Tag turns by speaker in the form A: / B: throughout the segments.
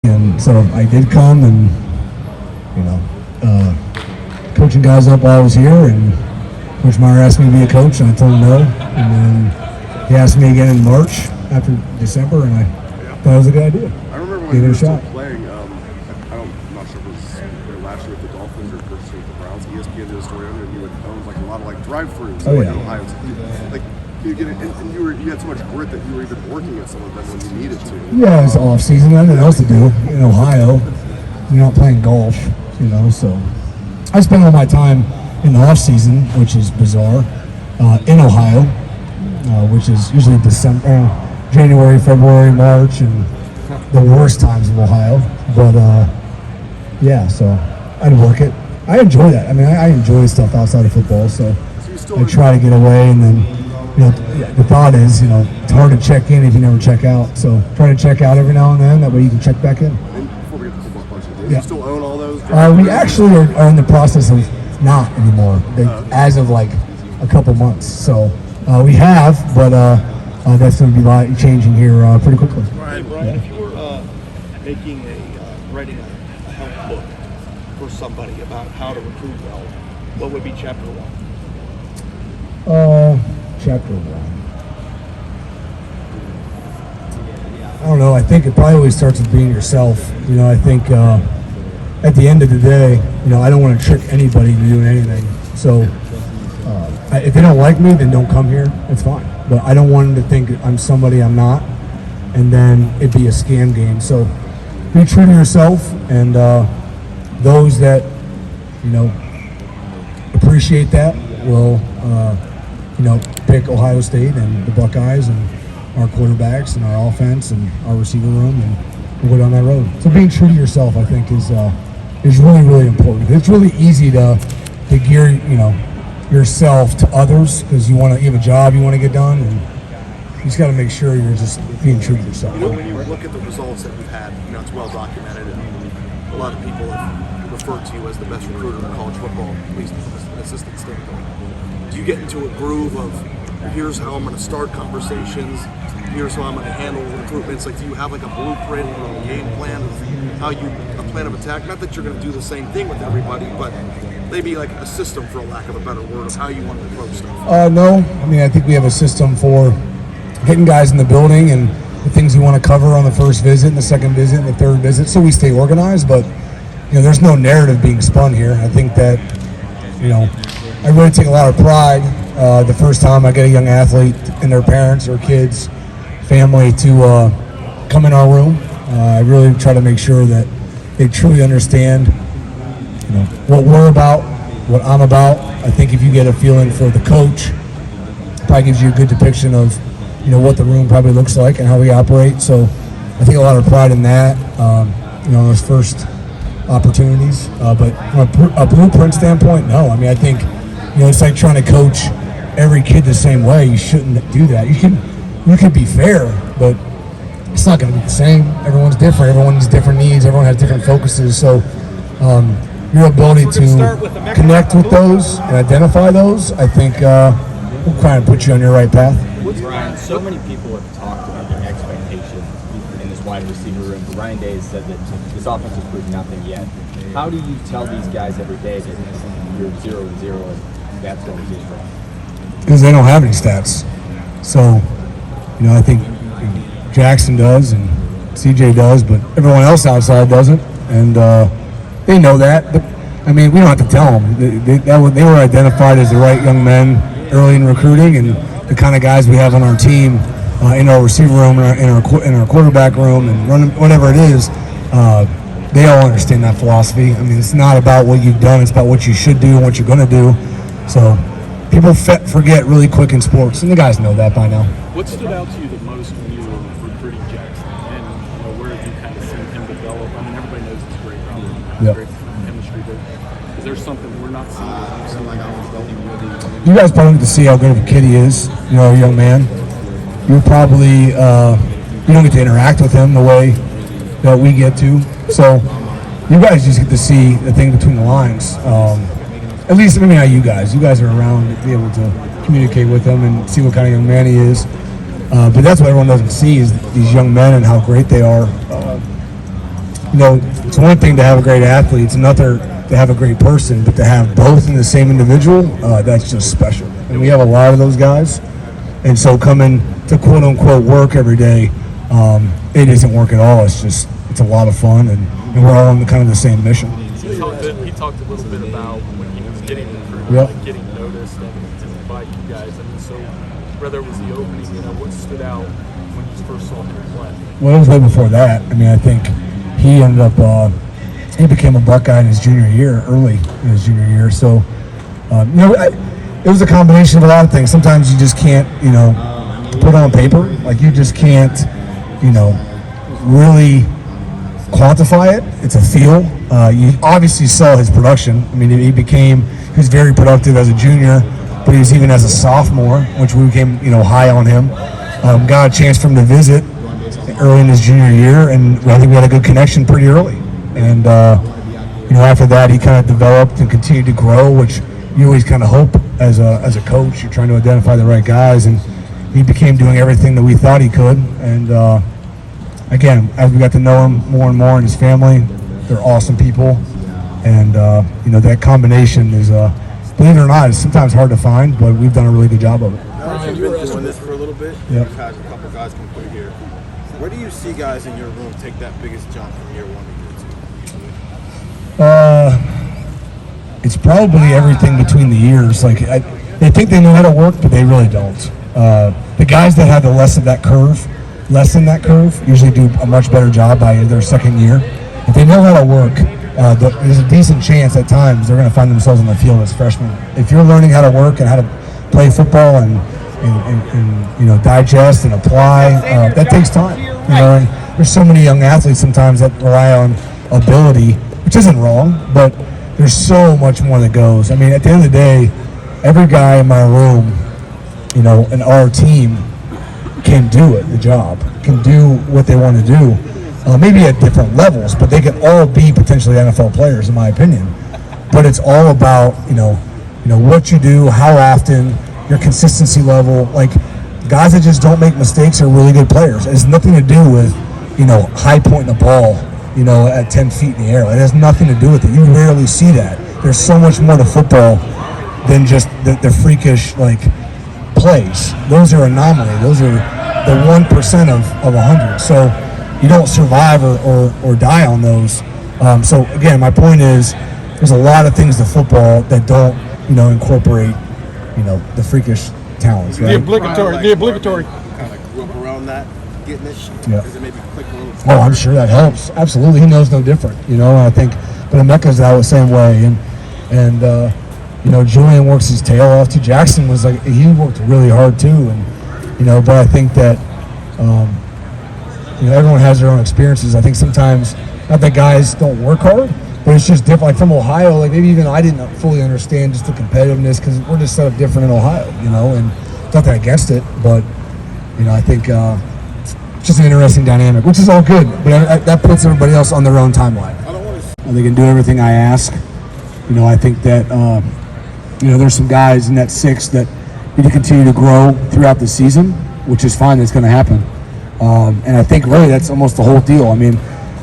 A: And so I did come, and coaching guys up while I was here, and Coach Meyer asked me to be a coach, and I told him no. And then he asked me again in March after December, and I thought it was a good idea.
B: I remember when you were still playing, I'm not sure if it was last year with the Dolphins or first year with the Browns, ESPN did a story on it, and you would own like a lot of drive-thrus in Ohio. Like, you had so much grit that you were even working at some of them when you needed to.
A: Yeah, it was off season. Nothing else to do in Ohio. You're not playing golf, so I spend all my time in the off season, which is bizarre, in Ohio, which is usually December, January, February, March, and the worst times of Ohio. But so I'd work it. I enjoy that. I mean, I enjoy stuff outside of football, so I try to get away, and then. The thought is, it's hard to check in if you never check out. So try to check out every now and then. That way you can check back in.
B: And before we get to the football question, do you still own all those?
A: We actually are in the process of not anymore, as of like a couple months. So we have, but that's going to be changing here pretty quickly.
C: Brian, if you were writing a help book for somebody about how to recruit well, what would be chapter 1?
A: Chapter 1. I don't know. I think it probably always starts with being yourself. I think at the end of the day, I don't want to trick anybody into doing anything. So if they don't like me, then don't come here. It's fine. But I don't want them to think I'm somebody I'm not, and then it'd be a scam game. So be true to yourself, and those that appreciate that will. Pick Ohio State and the Buckeyes and our quarterbacks and our offense and our receiver room, and we'll go down that road. So being true to yourself, I think, is really, really important. It's really easy to gear, yourself to others because you have a job you want to get done, and you just got to make sure you're just being true to yourself.
C: When you look at the results that you've had, it's well documented, and a lot of people have referred to you as the best recruiter in college football, at least from an assistant standpoint. Do you get into a groove of here's how I'm going to start conversations, here's how I'm going to handle recruitments? Like, do you have like a blueprint or a game plan of a plan of attack? Not that you're going to do the same thing with everybody, but maybe like a system, for a lack of a better word, of how you want to approach stuff.
A: No, I mean, I think we have a system for getting guys in the building and the things we want to cover on the first visit, and the second visit, and the third visit, so we stay organized. But there's no narrative being spun here. I think that I really take a lot of pride the first time I get a young athlete and their parents or kids, family to come in our room. I really try to make sure that they truly understand, what we're about, what I'm about. I think if you get a feeling for the coach, it probably gives you a good depiction of, what the room probably looks like and how we operate. So I take a lot of pride in that, those first opportunities. But from a blueprint standpoint, no. I mean, I think, it's like trying to coach every kid the same way. You shouldn't do that. You can be fair, but it's not going to be the same. Everyone's different. Everyone has different needs. Everyone has different focuses. So your ability to connect with those and identify those, I think will try and put you on your right path.
D: Brian, so many people have talked about the expectations in this wide receiver room. Ryan Day has said that this offense has proved nothing yet. How do you tell these guys every day that you're 0-0 and that's going to be strong?
A: Because they don't have any stats. So, I think Jackson does and CJ does, but everyone else outside doesn't. And they know that. But, I mean, we don't have to tell them. They were identified as the right young men early in recruiting, and the kind of guys we have on our team, in our receiver room, in our quarterback room, and whatever it is, they all understand that philosophy. I mean, it's not about what you've done; it's about what you should do and what you're going to do. So people forget really quick in sports, and the guys know that by now.
E: What stood out to you the most when you were recruiting Jackson, and where have you kind of seen him develop? I mean, everybody knows he's great, great chemistry, but is there something we're not seeing?
A: You guys probably get to see how good of a kid he is. A young man. You probably you don't get to interact with him the way that we get to. So you guys just get to see the thing between the lines. At least, maybe not you guys. You guys are around to be able to communicate with him and see what kind of young man he is. But that's what everyone doesn't see is these young men and how great they are. it's one thing to have a great athlete, it's another to have a great person, but to have both in the same individual, that's just special. And we have a lot of those guys. And so coming to quote unquote work every day, it isn't work at all. It's a lot of fun, and we're all on kind of the same mission.
E: He talked a little bit about when he was getting recruited, like getting noticed and invite you guys. I mean, so whether it was the opening, what stood out when you first saw him play?
A: Well, it was way before that. I mean, I think he ended up, he became a Buckeye in his junior year, early in his junior year. So, it was a combination of a lot of things. Sometimes you just can't, put on paper. Like, you just can't, really quantify it. It's a feel. You obviously saw his production. I mean, he was very productive as a junior, but he was even as a sophomore, which we became, high on him. Got a chance for him to visit early in his junior year, and I think we had a good connection pretty early. And, after that, he kind of developed and continued to grow, which you always kind of hope as a coach. You're trying to identify the right guys, and he became doing everything that we thought he could. And, again, as we got to know him more and more and his family, they're awesome people. And, that combination is, believe it or not, it's sometimes hard to find, but we've done a really good job of it.
C: Brian, you've been doing this for a little bit.
A: Yep.
C: You've had a couple guys come through here. Where do you see guys in your room take that biggest jump from year one to year two?
A: It's probably everything between the years. Like, they think they know how to work, but they really don't. The guys that have the less in that curve, usually do a much better job by their second year. If they know how to work, there's a decent chance at times they're going to find themselves on the field as freshmen. If you're learning how to work and how to play football and digest and apply, that takes time. And there's so many young athletes sometimes that rely on ability, which isn't wrong, but there's so much more that goes. I mean, at the end of the day, every guy in my room, and our team can do the job, can do what they want to do. Maybe at different levels, but they can all be potentially NFL players, in my opinion. But it's all about, what you do, how often, your consistency level. Like, guys that just don't make mistakes are really good players. It has nothing to do with, high pointing the ball, at 10 feet in the air. It has nothing to do with it. You rarely see that. There's so much more to football than just the freakish, plays. Those are anomaly. Those are the 1% of 100. So you don't survive or die on those. So again, my point is, there's a lot of things to football that don't, incorporate, the freakish talents, right?
E: The obligatory.
C: Kind of grew up around that, getting it.
A: Yeah.
C: Does it maybe click a little?
A: Oh, I'm sure that helps. Absolutely, he knows no different. I think, but Emeka's that the same way, and Julian works his tail off too. Jackson was he worked really hard too, and but I think that everyone has their own experiences. I think sometimes, not that guys don't work hard, but it's just different. Like from Ohio, maybe even I didn't fully understand just the competitiveness because we're just set up different in Ohio, and nothing against it, but I think it's just an interesting dynamic, which is all good. But that puts everybody else on their own timeline. They can do everything I ask. I think that there's some guys in that six that need to continue to grow throughout the season, which is fine. That's going to happen. And I think really that's almost the whole deal. I mean,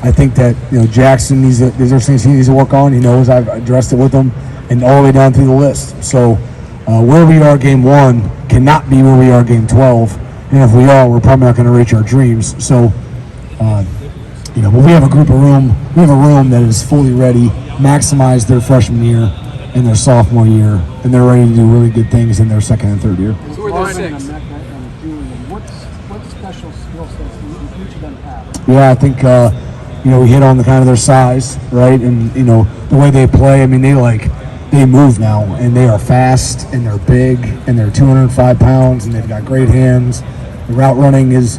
A: I think that Jackson there's things he needs to work on. He knows I've addressed it with him, and all the way down through the list. So where we are game 1 cannot be where we are game 12, and if we are, we're probably not going to reach our dreams. So but we have a room that is fully ready, maximize their freshman year and their sophomore year, and they're ready to do really good things in their second and third year.
E: So are there six?
F: What special skill sets do each of them have?
A: Yeah, I think we hit on the kind of their size, right, and the way they play. I mean, they move now, and they are fast, and they're big, and they're 205 pounds, and they've got great hands. The route running is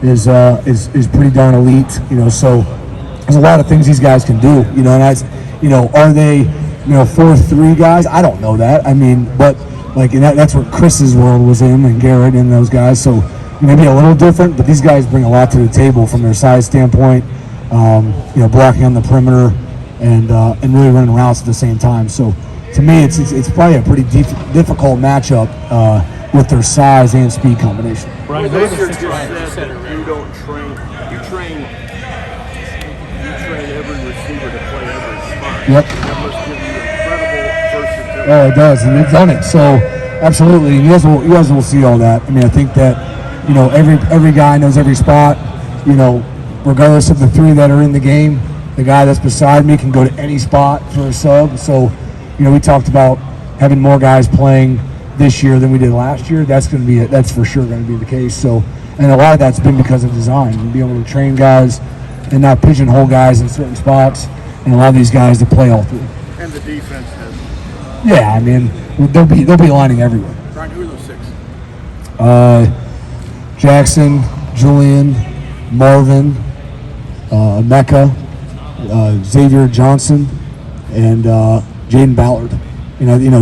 A: pretty darn elite. So there's a lot of things these guys can do. And that's are they 4-3 guys? I don't know that. I mean, but that's what Chris's world was in, and Garrett and those guys. So maybe a little different, but these guys bring a lot to the table from their size standpoint. Blocking on the perimeter and really running routes at the same time. So to me, it's probably a pretty difficult matchup with their size and speed combination.
E: Brian,
C: You don't train. You train
E: you train every receiver to play every spot.
A: Yep.
E: That must give you incredible versatility.
A: Oh, it does, and they've done it. So, absolutely, you guys will see all that. I mean, I think that every guy knows every spot. Regardless of the three that are in the game, the guy that's beside me can go to any spot for a sub. So, we talked about having more guys playing this year than we did last year. That's for sure going to be the case. So, and a lot of that's been because of design and being able to train guys and not pigeonhole guys in certain spots, and allow these guys to play all three.
E: And the defense has.
A: Yeah, I mean, they'll be lining everywhere.
E: Brian, who are those 6?
A: Jackson, Julian, Marvin, Mecca, Xavier Johnson, and Jaden Ballard.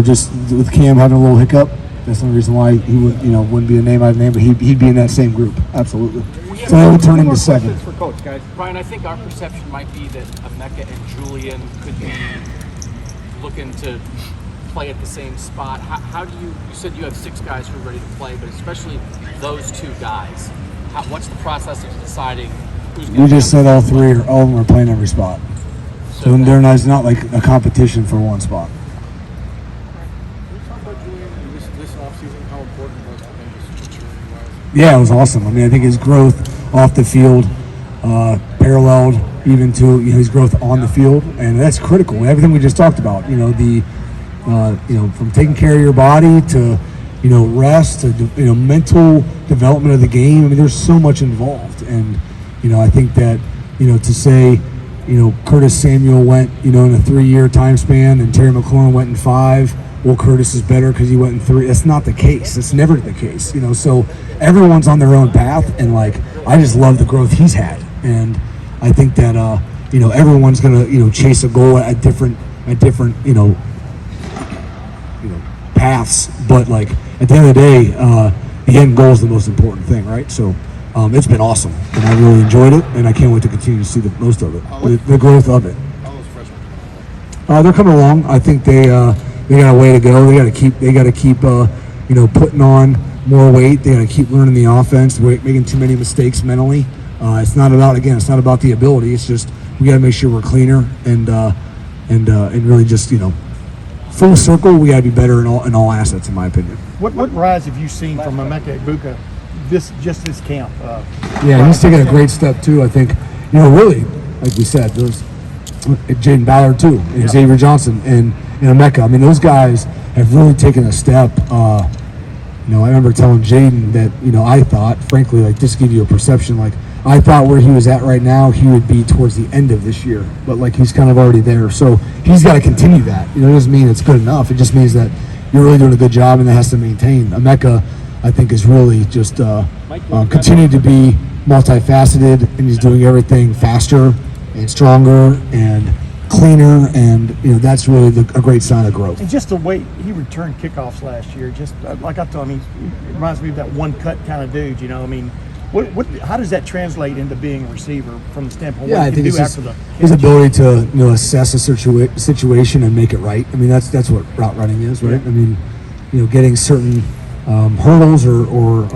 A: Just with Cam having a little hiccup, that's the only reason why he wouldn't be a name I'd name, but he'd be in that same group. Absolutely. So that would turn into 7.
G: For Coach, guys. Brian, I think our perception might be that Emeka and Julian could be looking to play at the same spot. How do you said you have 6 guys who are ready to play, but especially those 2 guys. What's the process of deciding who's going to
A: We just said all of them are playing every spot. So it's not like a competition for one spot.
E: Can you talk about Julian and this offseason, how important it was for him just maturity-wise?
A: Yeah, it was awesome. I mean, I think his growth off the field paralleled even to his growth on the field, and that's critical. Everything we just talked about, from taking care of your body to rest to mental development of the game. I mean, there's so much involved, and I think that to say Curtis Samuel went in a 3-year time span and Terry McLaurin went in 5. Well, Curtis is better because he went in 3. That's not the case. It's never the case. So everyone's on their own path, and I just love the growth he's had, and I think that everyone's gonna chase a goal at different paths, but at the end of the day, the end goal is the most important thing, right? So it's been awesome, and I really enjoyed it, and I can't wait to continue to see the most of it, the growth of it.
B: How those freshmen?
A: They're coming along. I think they got a way to go. They got to keep putting on more weight. They got to keep learning the offense, making too many mistakes mentally. It's not about the ability. It's just we got to make sure we're cleaner and really just full circle. We got to be better in all assets, in my opinion.
F: What rise have you seen from Emeka Egbuka this camp?
A: Yeah, he's taking a great step too. I think really, like we said, there's Jaden Ballard too, and Xavier Johnson and Emeka. I mean, those guys have really taken a step. I remember telling Jaden that I thought, frankly, just to give you a perception, I thought where he was at right now, he would be towards the end of this year, but he's kind of already there. So he's got to continue that. It doesn't mean it's good enough. It just means that you're really doing a good job, and that has to maintain. Emeka, I think, is really just continuing to be multifaceted, and he's doing everything faster and stronger and cleaner, and that's really a great sign of growth.
F: And just the way he returned kickoffs last year, just like I told him, he reminds me of that one cut kind of dude. How does that translate into being a receiver from the standpoint?
A: Yeah,
F: what
A: I
F: you
A: think
F: can
A: it's
F: do
A: just
F: after the
A: his ability to assess a situation and make it right. I mean, that's what route running is, right?
F: Yeah.
A: I mean, getting certain hurdles or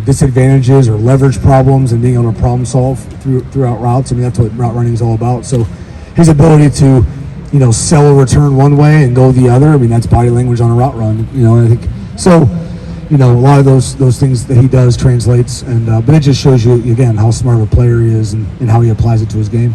A: disadvantages or leverage problems and being able to problem solve throughout routes. I mean, that's what route running is all about. So his ability to sell a return one way and go the other. I mean, that's body language on a route run. And I think so. A lot of those things that he does translates, and but it just shows you again how smart of a player he is and how he applies it to his game.